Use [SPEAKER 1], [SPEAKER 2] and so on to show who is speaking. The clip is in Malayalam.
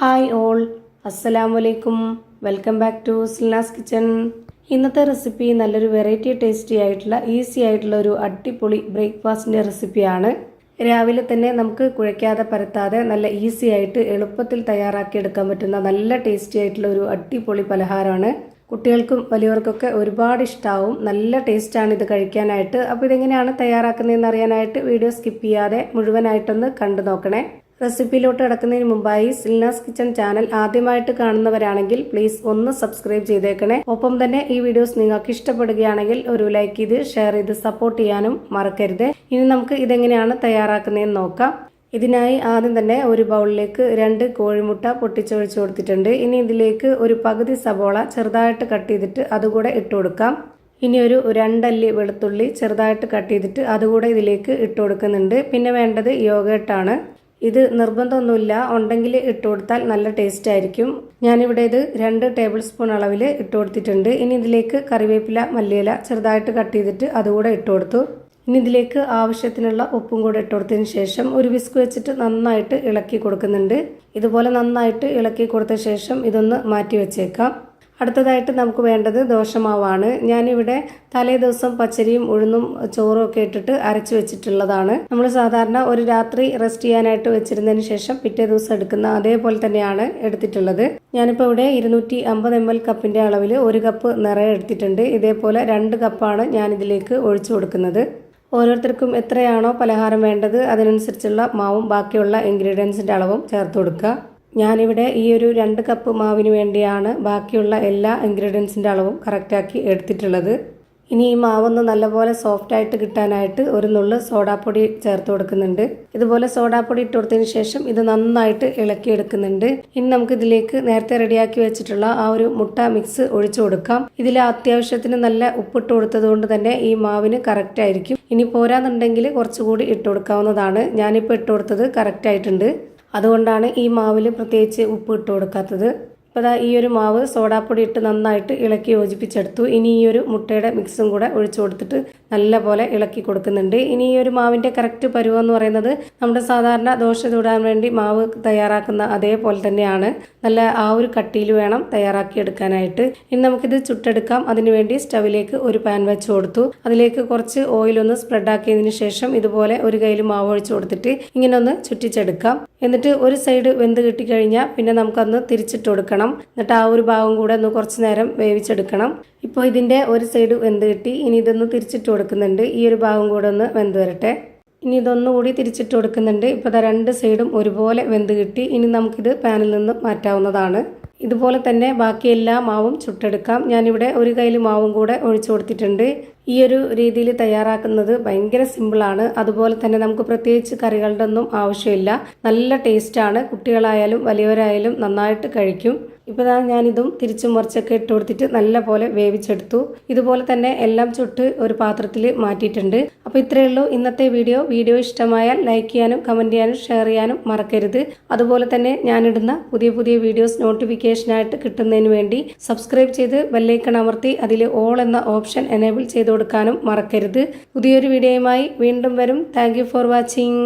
[SPEAKER 1] ഹായ് ഓൾ, അസ്സലാമു അലൈക്കും. Welcome back to Silnaz kitchen. ഇന്നത്തെ റെസിപ്പി നല്ലൊരു വെറൈറ്റി ടേസ്റ്റി ആയിട്ടുള്ള ഈസി ആയിട്ടുള്ള ഒരു അടിപൊളി ബ്രേക്ക്ഫാസ്റ്റിൻ്റെ റെസിപ്പിയാണ്. രാവിലെ തന്നെ നമുക്ക് കുഴയ്ക്കാതെ പരത്താതെ നല്ല ഈസി ആയിട്ട് എളുപ്പത്തിൽ തയ്യാറാക്കിയെടുക്കാൻ പറ്റുന്ന നല്ല ടേസ്റ്റി ആയിട്ടുള്ള ഒരു അടിപൊളി പലഹാരമാണ്. കുട്ടികൾക്കും വലിയവർക്കൊക്കെ ഒരുപാട് ഇഷ്ടമാവും. നല്ല ടേസ്റ്റാണ് ഇത് കഴിക്കാനായിട്ട്. അപ്പോൾ ഇതെങ്ങനെയാണ് തയ്യാറാക്കുന്നതെന്ന് അറിയാനായിട്ട് വീഡിയോ സ്കിപ്പ് ചെയ്യാതെ മുഴുവനായിട്ടൊന്ന് കണ്ടു നോക്കണേ. റെസിപ്പിയിലോട്ട് കിടക്കുന്നതിന് മുമ്പായി സിൽനാസ് കിച്ചൺ ചാനൽ ആദ്യമായിട്ട് കാണുന്നവരാണെങ്കിൽ പ്ലീസ് ഒന്ന് സബ്സ്ക്രൈബ് ചെയ്തേക്കണേ. ഒപ്പം തന്നെ ഈ വീഡിയോസ് നിങ്ങൾക്ക് ഇഷ്ടപ്പെടുകയാണെങ്കിൽ ഒരു ലൈക്ക് ചെയ്ത് ഷെയർ ചെയ്ത് സപ്പോർട്ട് ചെയ്യാനും മറക്കരുത്. ഇനി നമുക്ക് ഇതെങ്ങനെയാണ് തയ്യാറാക്കുന്നതെന്ന് നോക്കാം. ഇതിനായി ആദ്യം തന്നെ ഒരു ബൗളിലേക്ക് 2 കോഴിമുട്ട പൊട്ടിച്ചൊഴിച്ചു കൊടുത്തിട്ടുണ്ട്. ഇനി ഇതിലേക്ക് ഒരു പകുതി സബോള ചെറുതായിട്ട് കട്ട് ചെയ്തിട്ട് അതുകൂടെ ഇട്ട് കൊടുക്കാം. ഇനി ഒരു 2 അല്ലി വെളുത്തുള്ളി ചെറുതായിട്ട് കട്ട് ചെയ്തിട്ട് അതുകൂടെ ഇതിലേക്ക് ഇട്ട് കൊടുക്കുന്നുണ്ട്. പിന്നെ വേണ്ടത് യോഗേട്ടാണ്. ഇത് നിർബന്ധമൊന്നുമില്ല, ഉണ്ടെങ്കിൽ ഇട്ട് കൊടുത്താൽ നല്ല ടേസ്റ്റ് ആയിരിക്കും. ഞാനിവിടെ ഇത് 2 ടേബിൾ സ്പൂൺ അളവിൽ ഇട്ട് കൊടുത്തിട്ടുണ്ട്. ഇനി ഇതിലേക്ക് കറിവേപ്പില, മല്ലിയില ചെറുതായിട്ട് കട്ട് ചെയ്തിട്ട് അതുകൂടെ ഇട്ട് കൊടുത്തു. ഇനി ഇതിലേക്ക് ആവശ്യത്തിനുള്ള ഉപ്പും കൂടെ ഇട്ട് കൊടുത്തതിന് ശേഷം ഒരു വിസ്ക് വെച്ചിട്ട് നന്നായിട്ട് ഇളക്കി കൊടുക്കുന്നുണ്ട്. ഇതുപോലെ നന്നായിട്ട് ഇളക്കി കൊടുത്ത ശേഷം ഇതൊന്ന് മാറ്റി വെച്ചേക്കാം. അടുത്തതായിട്ട് നമുക്ക് വേണ്ടത് ദോശമാവാണ്. ഞാനിവിടെ തലേ ദിവസം പച്ചരിയും ഉഴുന്നും ചോറും ഒക്കെ ഇട്ടിട്ട് അരച്ച് വെച്ചിട്ടുള്ളതാണ്. നമ്മൾ സാധാരണ ഒരു രാത്രി റെസ്റ്റ് ചെയ്യാനായിട്ട് വെച്ചിരുന്നതിന് ശേഷം പിറ്റേ ദിവസം എടുക്കുന്ന അതേപോലെ തന്നെയാണ് എടുത്തിട്ടുള്ളത്. ഞാനിപ്പോൾ ഇവിടെ 250 ml കപ്പിൻ്റെ അളവിൽ 1 കപ്പ് നിറയെ എടുത്തിട്ടുണ്ട്. ഇതേപോലെ 2 കപ്പാണ് ഞാനിതിലേക്ക് ഒഴിച്ചു കൊടുക്കുന്നത്. ഓരോരുത്തർക്കും എത്രയാണോ പലഹാരം വേണ്ടത് അതിനനുസരിച്ചുള്ള മാവും ബാക്കിയുള്ള ഇൻഗ്രീഡിയൻസിൻ്റെ അളവും ചേർത്ത് കൊടുക്കുക. ഞാനിവിടെ ഈ ഒരു 2 കപ്പ് മാവിന് വേണ്ടിയാണ് ബാക്കിയുള്ള എല്ലാ ഇൻഗ്രീഡിയൻസിൻ്റെ അളവും കറക്റ്റാക്കി എടുത്തിട്ടുള്ളത്. ഇനി ഈ മാവൊന്ന് നല്ലപോലെ സോഫ്റ്റായിട്ട് കിട്ടാനായിട്ട് ഒരു നുള്ള് സോഡാപ്പൊടി ചേർത്ത് കൊടുക്കുന്നുണ്ട്. ഇതുപോലെ സോഡാപ്പൊടി ഇട്ട് കൊടുത്തതിന് ശേഷം ഇത് നന്നായിട്ട് ഇളക്കിയെടുക്കുന്നുണ്ട്. ഇനി നമുക്ക് ഇതിലേക്ക് നേരത്തെ റെഡിയാക്കി വെച്ചിട്ടുള്ള ആ ഒരു മുട്ട മിക്സ് ഒഴിച്ചു കൊടുക്കാം. ഇതിൽ അത്യാവശ്യത്തിന് നല്ല ഉപ്പിട്ട് കൊടുത്തത് കൊണ്ട് തന്നെ ഈ മാവിന് കറക്റ്റ് ആയിരിക്കും. ഇനി പോരാന്നുണ്ടെങ്കിൽ കുറച്ചുകൂടി ഇട്ട് കൊടുക്കാവുന്നതാണ്. ഞാനിപ്പോൾ ഇട്ട് കൊടുത്തത് കറക്റ്റായിട്ടുണ്ട്. അതുകൊണ്ടാണ് ഈ മാവിൽ പ്രത്യേകിച്ച് ഉപ്പ് ഇട്ട് കൊടുക്കാത്തത്. അപ്പോൾ ഈ ഒരു മാവ് സോഡാപ്പൊടി ഇട്ട് നന്നായിട്ട് ഇളക്കി യോജിപ്പിച്ചെടുത്തു. ഇനി ഈ ഒരു മുട്ടയുടെ മിക്സും കൂടെ ഒഴിച്ചു കൊടുത്തിട്ട് നല്ലപോലെ ഇളക്കി കൊടുക്കുന്നുണ്ട്. ഇനി ഈ ഒരു മാവിൻ്റെ കറക്റ്റ് പരുവം എന്ന് പറയുന്നത് നമ്മുടെ സാധാരണ ദോശ ചൂടാൻ വേണ്ടി മാവ് തയ്യാറാക്കുന്ന അതേപോലെ തന്നെയാണ്. നല്ല ആ ഒരു കട്ടിയിൽ വേണം തയ്യാറാക്കി എടുക്കാനായിട്ട്. ഇനി നമുക്കിത് ചുട്ടെടുക്കാം. അതിനുവേണ്ടി സ്റ്റവിലേക്ക് ഒരു പാൻ വെച്ച് കൊടുത്തു. അതിലേക്ക് കുറച്ച് ഓയിലൊന്ന് സ്പ്രെഡാക്കിയതിന് ശേഷം ഇതുപോലെ ഒരു കയ്യിൽ മാവ് ഒഴിച്ചു കൊടുത്തിട്ട് ഇങ്ങനെ ഒന്ന് ചുറ്റിച്ചെടുക്കാം. എന്നിട്ട് ഒരു സൈഡ് വെന്ത് കിട്ടിക്കഴിഞ്ഞാൽ പിന്നെ നമുക്കന്ന് തിരിച്ചിട്ട് കൊടുക്കണം. എന്നിട്ട് ആ ഒരു ഭാഗം കൂടെ ഒന്ന് കുറച്ച് നേരം വേവിച്ചെടുക്കണം. ഇപ്പോൾ ഇതിൻ്റെ ഒരു സൈഡ് വെന്ത് കിട്ടി. ഇനി ഇതൊന്ന് തിരിച്ചിട്ട് കൊടുക്കുന്നുണ്ട്. ഈ ഒരു ഭാഗം കൂടെ ഒന്ന് വെന്ത് വരട്ടെ. ഇനി ഇതൊന്നുകൂടി തിരിച്ചിട്ട് കൊടുക്കുന്നുണ്ട്. ഇപ്പോൾ 2 സൈഡും ഒരുപോലെ വെന്ത് കിട്ടി. ഇനി നമുക്കിത് പാനിൽ നിന്ന് മാറ്റാവുന്നതാണ്. ഇതുപോലെ തന്നെ ബാക്കി എല്ലാ മാവും ചുട്ടെടുക്കാം. ഞാനിവിടെ ഒരു കയ്യിൽ മാവും കൂടെ ഒഴിച്ചു കൊടുത്തിട്ടുണ്ട്. ഈ ഒരു രീതിയിൽ തയ്യാറാക്കുന്നത് ഭയങ്കര സിമ്പിളാണ്. അതുപോലെ തന്നെ നമുക്ക് പ്രത്യേകിച്ച് കറികളുടെ ഒന്നും ആവശ്യമില്ല. നല്ല ടേസ്റ്റാണ്. കുട്ടികളായാലും വലിയവരായാലും നന്നായിട്ട് കഴിക്കും. ഇപ്പോൾ ഞാനിതും തിരിച്ചും മറിച്ചൊക്കെ ഇട്ട് കൊടുത്തിട്ട് നല്ല പോലെ വേവിച്ചെടുത്തു. ഇതുപോലെ തന്നെ എല്ലാം ചുട്ട് ഒരു പാത്രത്തിൽ മാറ്റിയിട്ടുണ്ട്. അപ്പോൾ ഇത്രയേ ഉള്ളൂ ഇന്നത്തെ വീഡിയോ ഇഷ്ടമായാൽ ലൈക്ക് ചെയ്യാനും കമൻറ്റ് ചെയ്യാനും ഷെയർ ചെയ്യാനും മറക്കരുത്. അതുപോലെ തന്നെ ഞാനിടുന്ന പുതിയ വീഡിയോസ് നോട്ടിഫിക്കേഷനായിട്ട് കിട്ടുന്നതിന് വേണ്ടി സബ്സ്ക്രൈബ് ചെയ്ത് ബെല്ലൈക്കൺ അമർത്തി അതിൽ ഓൾ എന്ന ഓപ്ഷൻ എനേബിൾ ചെയ്ത് കൊടുക്കാനും മറക്കരുത്. പുതിയൊരു വീഡിയോയുമായി വീണ്ടും വരും. Thank you for watching.